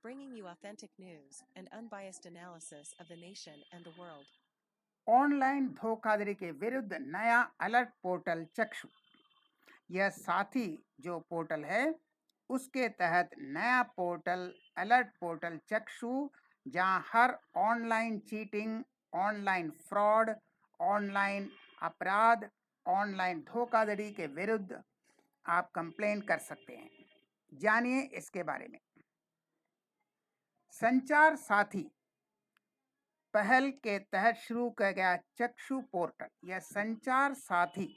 bringing you authentic news and unbiased analysis of the nation and the world. Online धोखाधड़ी के विरुद्ध नया alert portal चक्षु। यह साथी जो पोर्टल है उसके तहत नया पोर्टल अलर्ट पोर्टल चक्षु, जहां हर online cheating, online fraud, online अपराध, ऑनलाइन धोखाधड़ी के विरुद्ध आप कंप्लेन कर सकते हैं। जानिए इसके बारे में। संचार साथी पहल के तहत शुरू किया गया चक्षु पोर्टल। यह संचार साथी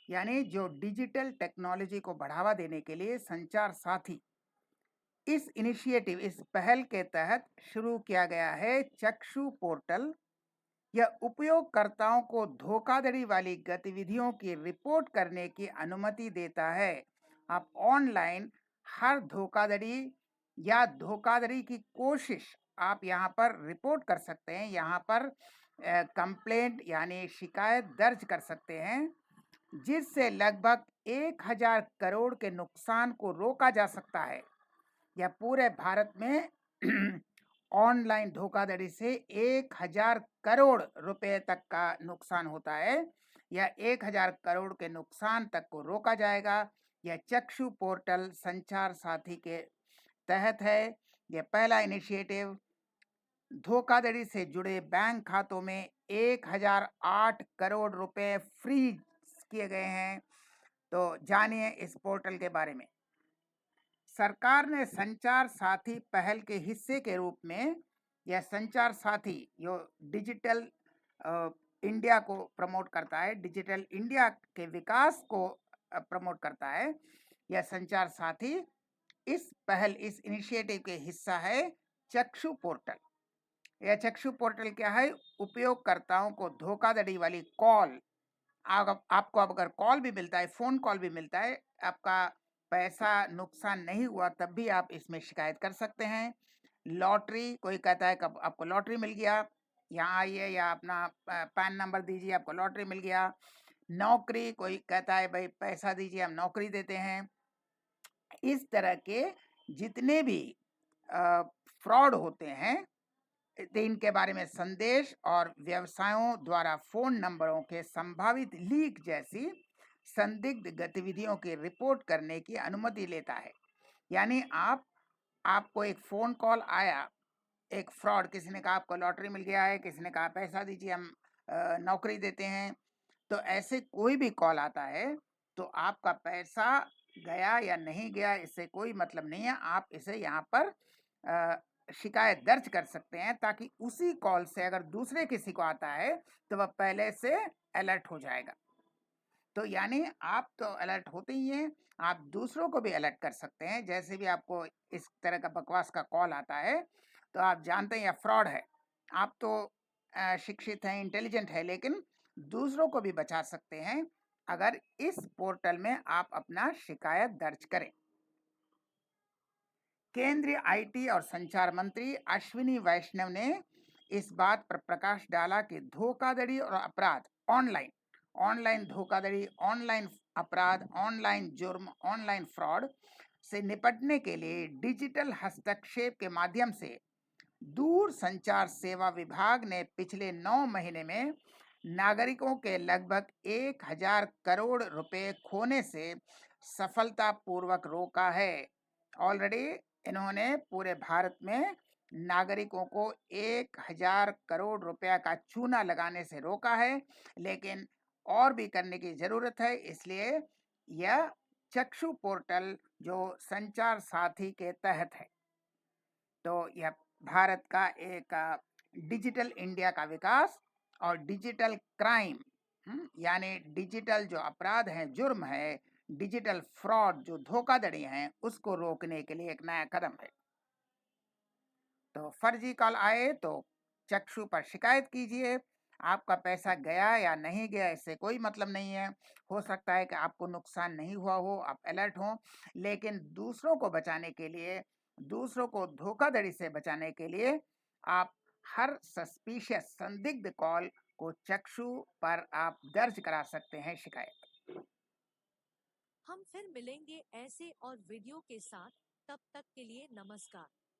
यानी जो डिजिटल टेक्नोलॉजी को बढ़ावा देने के लिए संचार साथी, इस इनिशिएटिव, इस पहल के तहत शुरू किया गया है चक्षु पोर्टल। यह उपयोगकर्ताओं को धोखाधड़ी वाली गतिविधियों की रिपोर्ट करने की अनुमति देता है। आप ऑनलाइन हर धोखाधड़ी या धोखाधड़ी की कोशिश आप यहाँ पर रिपोर्ट कर सकते हैं। यहाँ पर कंप्लेंट यानी शिकायत दर्ज कर सकते हैं, जिससे लगभग 1000 करोड़ के नुकसान को रोका जा सकता है। यह पूरे भारत में ऑनलाइन धोखाधड़ी से 1000 करोड़ रुपए तक का नुकसान होता है। यह 1000 करोड़ के नुकसान तक को रोका जाएगा। यह चक्षु पोर्टल संचार साथी के तहत है। यह पहला इनिशिएटिव। धोखाधड़ी से जुड़े बैंक खातों में 1008 करोड़ रुपए फ्रीज किए गए हैं। तो जानिए इस पोर्टल के बारे में। सरकार ने संचार साथी पहल के हिस्से के रूप में यह संचार साथी जो डिजिटल इंडिया को प्रमोट करता है, डिजिटल इंडिया के विकास को प्रमोट करता है, यह संचार साथी इस पहल, इस इनिशिएटिव के हिस्सा है चक्षु पोर्टल। यह चक्षु पोर्टल क्या है? उपयोगकर्ताओं को धोखाधड़ी वाली कॉल, आपको अगर कॉल भी मिलता है, फोन कॉल भी मिलता है, आपका पैसा नुकसान नहीं हुआ तब भी आप इसमें शिकायत कर सकते हैं। लॉटरी, कोई कहता है कि आपको लॉटरी मिल गया, यहाँ आइए या अपना पैन नंबर दीजिए, आपको लॉटरी मिल गया। नौकरी, कोई कहता है भाई पैसा दीजिए, हम नौकरी देते हैं। इस तरह के जितने भी फ्रॉड होते हैं, इनके बारे में संदेश और व्यवसायों द्वारा फोन नंबरों के संभावित लीक जैसी संदिग्ध गतिविधियों की रिपोर्ट करने की अनुमति लेता है। यानी आपको एक फोन कॉल आया, एक फ्रॉड, किसी ने कहा आपको लॉटरी मिल गया है, किसी ने कहा पैसा दीजिए, हम नौकरी देते हैं। तो ऐसे कोई भी कॉल आता है तो आपका पैसा गया या नहीं गया इससे कोई मतलब नहीं है। आप इसे यहाँ पर शिकायत दर्ज कर सकते हैं, ताकि उसी कॉल से अगर दूसरे किसी को आता है तो वह पहले से अलर्ट हो जाएगा। तो यानी आप तो अलर्ट होते ही हैं, आप दूसरों को भी अलर्ट कर सकते हैं। जैसे भी आपको इस तरह का बकवास का कॉल आता है तो आप जानते हैं यह फ्रॉड है। आप तो शिक्षित हैं, इंटेलिजेंट है, लेकिन दूसरों को भी बचा सकते हैं अगर इस पोर्टल में आप अपना शिकायत दर्ज करें। केंद्रीय आईटी और संचार मंत्री अश्विनी वैष्णव ने इस बात पर प्रकाश डाला कि धोखाधड़ी और अपराध, ऑनलाइन धोखाधड़ी, ऑनलाइन अपराध, ऑनलाइन जुर्म, ऑनलाइन फ्रॉड से निपटने के लिए डिजिटल हस्तक्षेप के माध्यम से दूर संचार सेवा विभाग ने पिछले 9 महीने में नागरिकों के लगभग 1000 करोड़ रुपए खोने से सफलतापूर्वक रोका है। ऑलरेडी इन्होंने पूरे भारत में नागरिकों को 1000 करोड़ रुपया का चूना लगाने से रोका है, लेकिन और भी करने की जरूरत है। इसलिए यह चक्षु पोर्टल जो संचार साथी के तहत है, तो यह भारत का एक डिजिटल इंडिया का विकास और डिजिटल क्राइम, यानी डिजिटल जो अपराध हैं, जुर्म है, डिजिटल फ्रॉड जो धोखाधड़ी हैं, उसको रोकने के लिए एक नया कदम है। तो फर्जी कॉल आए तो चक्षु पर शिकायत कीजिए। आपका पैसा गया या नहीं गया इससे कोई मतलब नहीं है। हो सकता है कि आपको नुकसान नहीं हुआ हो, आप अलर्ट हो, लेकिन दूसरों को बचाने के लिए, दूसरों को धोखाधड़ी से बचाने के लिए आप हर सस्पिशियस, संदिग्ध कॉल को चक्षु पर आप दर्ज करा सकते हैं शिकायत। हम फिर मिलेंगे ऐसे और वीडियो के साथ। तब तक के लिए नमस्कार।